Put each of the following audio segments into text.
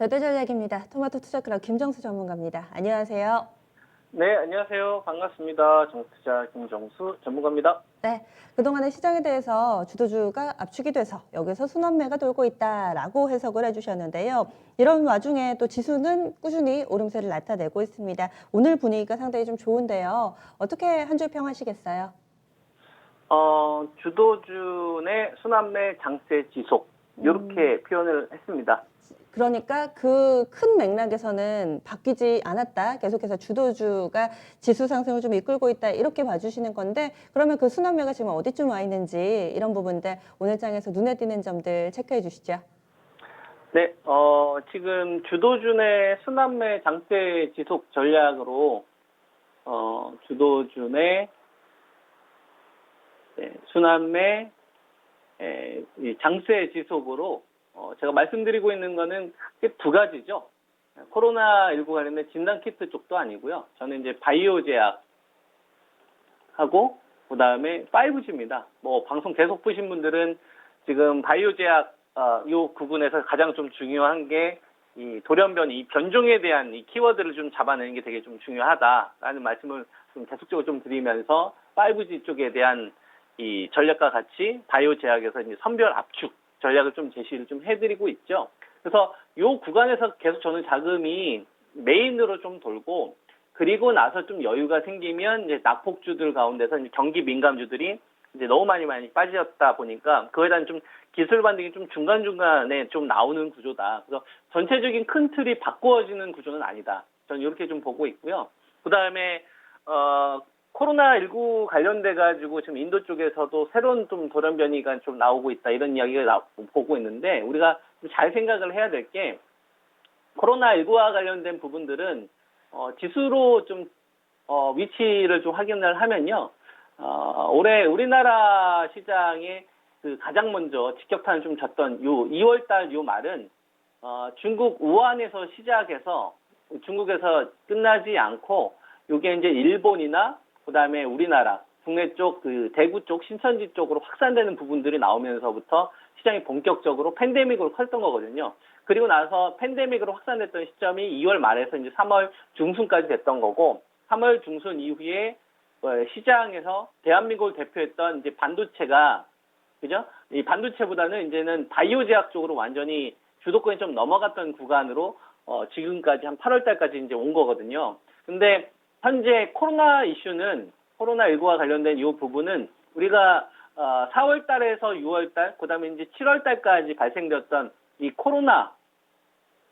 절대전략입니다. 토마토 투자클럽 김정수 전문가입니다. 안녕하세요. 네, 안녕하세요. 반갑습니다. 정투자 김정수 전문가입니다. 네, 그동안의 시장에 대해서 주도주가 압축이 돼서 여기서 순환매가 돌고 있다라고 해석을 해주셨는데요. 이런 와중에 또 지수는 꾸준히 오름세를 나타내고 있습니다. 오늘 분위기가 상당히 좀 좋은데요. 어떻게 한 줄 평하시겠어요? 주도주의 순환매 장세 지속 이렇게 표현을 했습니다. 그러니까 그 큰 맥락에서는 바뀌지 않았다. 계속해서 주도주가 지수 상승을 좀 이끌고 있다. 이렇게 봐주시는 건데 그러면 그 순환매가 지금 어디쯤 와 있는지 이런 부분들 오늘 장에서 눈에 띄는 점들 체크해 주시죠. 네, 지금 주도주의 순환매 장세 지속 전략으로 주도주의 순환매 이 장세 지속으로 제가 말씀드리고 있는 거는 크게 두 가지죠. 코로나19 관련된 진단키트 쪽도 아니고요. 저는 이제 바이오 제약하고 그다음에 5G입니다. 뭐 방송 계속 보신 분들은 지금 바이오 제약 요 부분에서 가장 좀 중요한 게 이 돌연변 이 변종에 대한 이 키워드를 좀 잡아내는 게 되게 좀 중요하다라는 말씀을 좀 계속적으로 좀 드리면서 5G 쪽에 대한 이 전략과 같이 바이오 제약에서 이제 선별 압축 전략을 좀 제시를 좀 해드리고 있죠. 그래서 요 구간에서 계속 저는 자금이 메인으로 좀 돌고 그리고 나서 좀 여유가 생기면 이제 낙폭주들 가운데서 이제 경기 민감주들이 이제 너무 많이 빠졌다 보니까 그거에 대한 좀 기술 반등이 좀 중간중간에 좀 나오는 구조다. 그래서 전체적인 큰 틀이 바꾸어지는 구조는 아니다. 저는 이렇게 좀 보고 있고요. 그 다음에 코로나19 관련돼 가지고 지금 인도 쪽에서도 새로운 좀 돌연변이가 좀 나오고 있다 이런 이야기가 보고 있는데 우리가 좀 잘 생각을 해야 될 게 코로나19와 관련된 부분들은 지수로 좀 위치를 좀 확인을 하면요. 올해 우리나라 시장에 그 가장 먼저 직격탄을 좀 졌던 요 2월달 요 말은 중국 우한에서 시작해서 중국에서 끝나지 않고 요게 이제 일본이나 그다음에 우리나라 국내 쪽 그 대구 쪽 신천지 쪽으로 확산되는 부분들이 나오면서부터 시장이 본격적으로 팬데믹으로 컸던 거거든요. 그리고 나서 팬데믹으로 확산됐던 시점이 2월 말에서 이제 3월 중순까지 됐던 거고 3월 중순 이후에 시장에서 대한민국을 대표했던 이제 반도체가 그죠? 이 반도체보다는 이제는 바이오 제약 쪽으로 완전히 주도권이 좀 넘어갔던 구간으로 지금까지 한 8월 달까지 이제 온 거거든요. 근데 현재 코로나 이슈는 코로나19와 관련된 이 부분은 우리가 4월 달에서 6월 달, 그다음에 이제 7월 달까지 발생되었던 이 코로나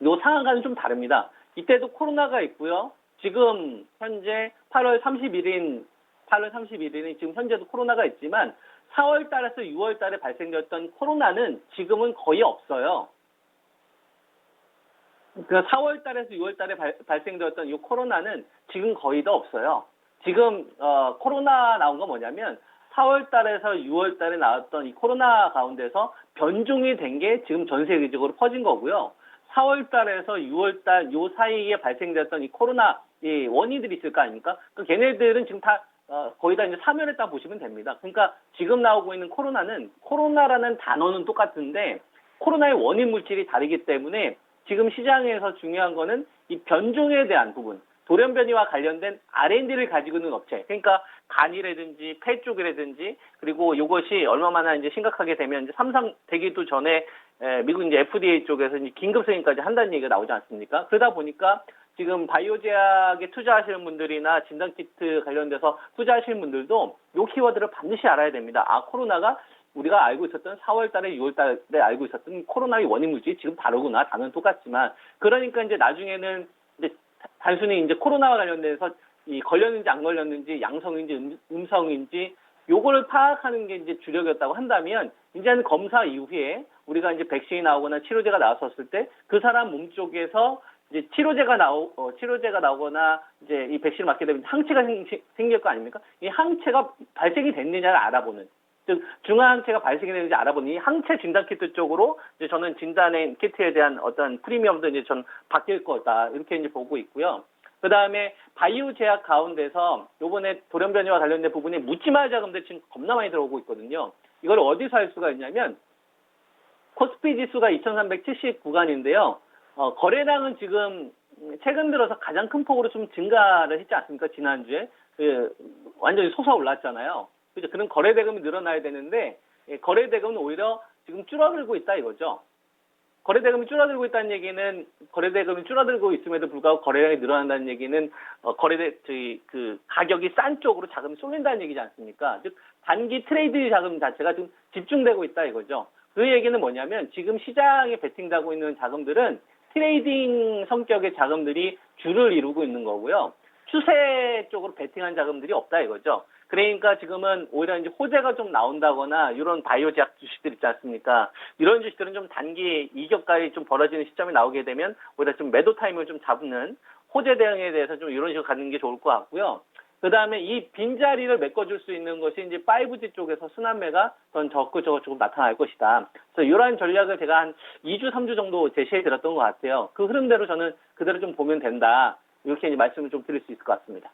요 상황과는 좀 다릅니다. 이때도 코로나가 있고요. 지금 현재 8월 31일이 지금 현재도 코로나가 있지만 4월 달에서 6월 달에 발생되었던 코로나는 지금은 거의 없어요. 그 4월 달에서 6월 달에 발생되었던 이 코로나는 지금 거의 다 없어요. 지금 코로나 나온 거 뭐냐면 4월 달에서 6월 달에 나왔던 이 코로나 가운데서 변종이 된 게 지금 전 세계적으로 퍼진 거고요. 4월 달에서 6월 달 요 사이에 발생되었던 이 코로나 이 원인들이 있을 거 아닙니까? 그 걔네들은 지금 다 거의 다 이제 사멸했다 보시면 됩니다. 그러니까 지금 나오고 있는 코로나는 코로나라는 단어는 똑같은데 코로나의 원인 물질이 다르기 때문에 지금 시장에서 중요한 거는 이 변종에 대한 부분, 돌연변이와 관련된 R&D를 가지고 있는 업체, 그러니까 간이라든지 폐 쪽이라든지 그리고 이것이 얼마나 이제 심각하게 되면 이제 삼상 되기도 전에 미국 이제 FDA 쪽에서 이제 긴급 승인까지 한다는 얘기가 나오지 않습니까? 그러다 보니까 지금 바이오 제약에 투자하시는 분들이나 진단키트 관련돼서 투자하시는 분들도 이 키워드를 반드시 알아야 됩니다. 코로나가 우리가 알고 있었던 4월 달에 6월 달에 알고 있었던 코로나의 원인 물질이 지금 다르구나. 단어는 똑같지만. 그러니까 이제 나중에는 이제 단순히 이제 코로나와 관련돼서 이 걸렸는지 안 걸렸는지 양성인지 음성인지 요거를 파악하는 게 이제 주력이었다고 한다면 이제는 검사 이후에 우리가 이제 백신이 나오거나 치료제가 나왔었을 때 그 사람 몸 쪽에서 이제 치료제가 나오거나 이제 이 백신을 맞게 되면 항체가 생길 거 아닙니까? 이 항체가 발생이 됐느냐를 알아보는. 즉 중화항체가 발생이 되는지 알아보는 이 항체 진단 키트 쪽으로 이제 저는 진단의 키트에 대한 어떤 프리미엄도 이제 전 바뀔 거다 이렇게 이제 보고 있고요. 그 다음에 바이오 제약 가운데서 요번에 돌연변이와 관련된 부분에 묻지마 자금들 지금 겁나 많이 들어오고 있거든요. 이걸 어디서 할 수가 있냐면 코스피 지수가 2370 구간인데요. 거래량은 지금 최근 들어서 가장 큰 폭으로 좀 증가를 했지 않습니까? 지난주에 완전히 솟아올랐잖아요. 그죠? 그런 거래 대금이 늘어나야 되는데 거래 대금은 오히려 지금 줄어들고 있다 이거죠. 거래 대금이 줄어들고 있다는 얘기는 거래 대금이 줄어들고 있음에도 불구하고 거래량이 늘어난다는 얘기는 그 가격이 싼 쪽으로 자금이 쏠린다는 얘기지 않습니까? 즉 단기 트레이드 자금 자체가 좀 집중되고 있다 이거죠. 그 얘기는 뭐냐면 지금 시장에 베팅되고 있는 자금들은 트레이딩 성격의 자금들이 주를 이루고 있는 거고요. 추세 쪽으로 베팅한 자금들이 없다 이거죠. 그러니까 지금은 오히려 이제 호재가 좀 나온다거나 이런 바이오 제약 주식들 있지 않습니까? 이런 주식들은 좀 단기 이격가에 좀 벌어지는 시점이 나오게 되면 오히려 좀 매도 타임을 좀 잡는 호재 대응에 대해서 좀 이런 식으로 가는 게 좋을 것 같고요. 그 다음에 이 빈자리를 메꿔줄 수 있는 것이 이제 5G 쪽에서 순환매가 더 적극적으로 조금 나타날 것이다. 그래서 이러한 전략을 제가 한 2주, 3주 정도 제시해 드렸던 것 같아요. 그 흐름대로 저는 그대로 좀 보면 된다. 이렇게 이제 말씀을 좀 드릴 수 있을 것 같습니다.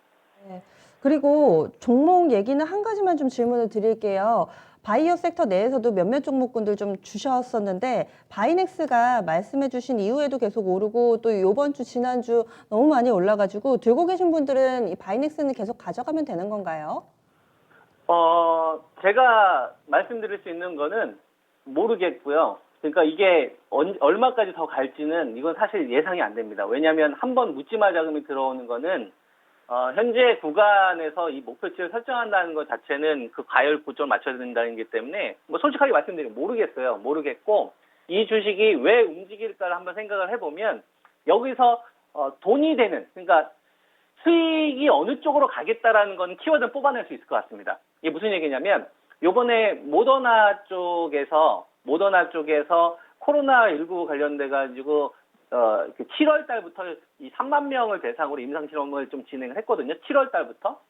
네. 그리고 종목 얘기는 한 가지만 좀 질문을 드릴게요. 바이오 섹터 내에서도 몇몇 종목군들 좀 주셨었는데 바이넥스가 말씀해 주신 이후에도 계속 오르고 또 이번 주 지난주 너무 많이 올라가지고 들고 계신 분들은 이 바이넥스는 계속 가져가면 되는 건가요? 제가 말씀드릴 수 있는 거는 모르겠고요. 그러니까 이게 얼마까지 더 갈지는 이건 사실 예상이 안 됩니다. 왜냐하면 한번 묻지마 자금이 들어오는 거는 현재 구간에서 이 목표치를 설정한다는 것 자체는 그 과열 고점을 맞춰야 된다는 게 때문에 뭐 솔직하게 말씀드리면 모르겠어요. 모르겠고 이 주식이 왜 움직일까를 한번 생각을 해보면 여기서 돈이 되는 그러니까 수익이 어느 쪽으로 가겠다라는 건 키워드를 뽑아낼 수 있을 것 같습니다. 이게 무슨 얘기냐면 요번에 모더나 쪽에서 코로나19 관련돼 가지고 7월 달부터 이 3만 명을 대상으로 임상 실험을 좀 진행을 했거든요. 7월 달부터.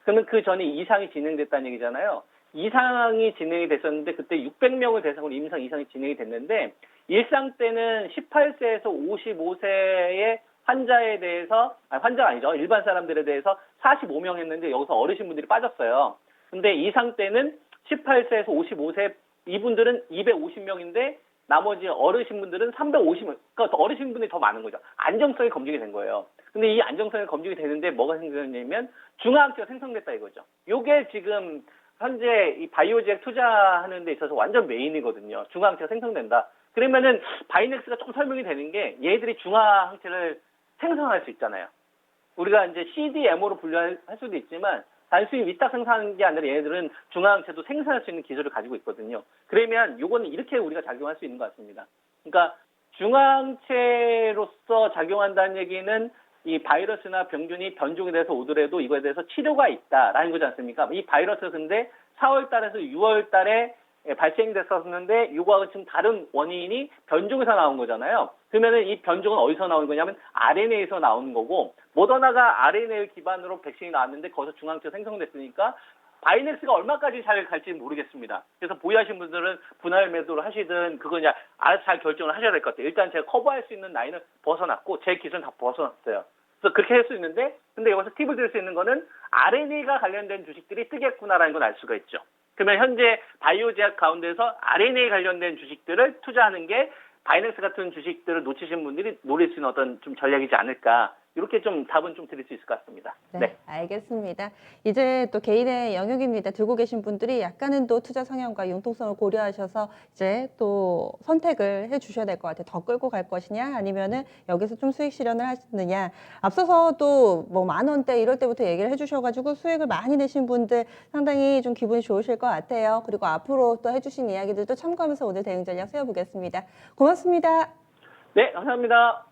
그러면 그 전에 이상이 진행됐다는 얘기잖아요. 이상이 진행이 됐었는데 그때 600명을 대상으로 임상 이상이 진행이 됐는데 일상 때는 18세에서 55세의 환자에 대해서 환자가 아니죠. 일반 사람들에 대해서 45명 했는데 여기서 어르신분들이 빠졌어요. 근데 이상 때는 18세에서 55세 이분들은 250명인데 나머지 어르신분들은 350명, 그러니까 어르신분들이 더 많은 거죠. 안정성이 검증이 된 거예요. 근데 이 안정성이 검증이 되는데 뭐가 생겼냐면 중화항체가 생성됐다 이거죠. 요게 지금 현재 이 바이오제약 투자하는 데 있어서 완전 메인이거든요. 중화항체가 생성된다. 그러면은 바이넥스가 조금 설명이 되는 게 얘들이 중화항체를 생성할 수 있잖아요. 우리가 이제 CDMO로 분류할 수도 있지만 단순히 위탁 생산하는 게 아니라 얘네들은 중화항체도 생산할 수 있는 기술을 가지고 있거든요. 그러면 요거는 이렇게 우리가 작용할 수 있는 것 같습니다. 그러니까 중화항체로서 작용한다는 얘기는 이 바이러스나 병균이 변종에 대해서 오더라도 이거에 대해서 치료가 있다라는 거지 않습니까? 이 바이러스 근데 4월 달에서 6월 달에 발생됐었는데 이거하고 지금 다른 원인이 변종에서 나온 거잖아요. 그러면은 이 변종은 어디서 나온 거냐면 RNA에서 나오는 거고 모더나가 RNA를 기반으로 백신이 나왔는데 거기서 중항체가 생성됐으니까 바이넥스가 얼마까지 잘 갈지 모르겠습니다. 그래서 보유하신 분들은 분할 매도를 하시든 그거 이제 알아서 잘 결정을 하셔야 될 것 같아요. 일단 제가 커버할 수 있는 라인을 벗어났고 제 기술은 다 벗어났어요. 그래서 그렇게 할 수 있는데 근데 여기서 팁을 드릴 수 있는 거는 RNA가 관련된 주식들이 뜨겠구나라는 걸 알 수가 있죠. 그러면 현재 바이오 제약 가운데서 RNA 관련된 주식들을 투자하는 게 바이넥스 같은 주식들을 놓치신 분들이 노릴 수 있는 어떤 좀 전략이지 않을까. 이렇게 좀 답은 좀 드릴 수 있을 것 같습니다. 네, 알겠습니다. 이제 또 개인의 영역입니다. 들고 계신 분들이 약간은 또 투자 성향과 융통성을 고려하셔서 이제 또 선택을 해 주셔야 될 것 같아요. 더 끌고 갈 것이냐 아니면은 여기서 좀 수익 실현을 하시느냐. 앞서서 또 뭐 10,000원대 이럴 때부터 얘기를 해 주셔가지고 수익을 많이 내신 분들 상당히 좀 기분이 좋으실 것 같아요. 그리고 앞으로 또 해주신 이야기들도 참고하면서 오늘 대응 전략 세워보겠습니다. 고맙습니다. 네, 감사합니다.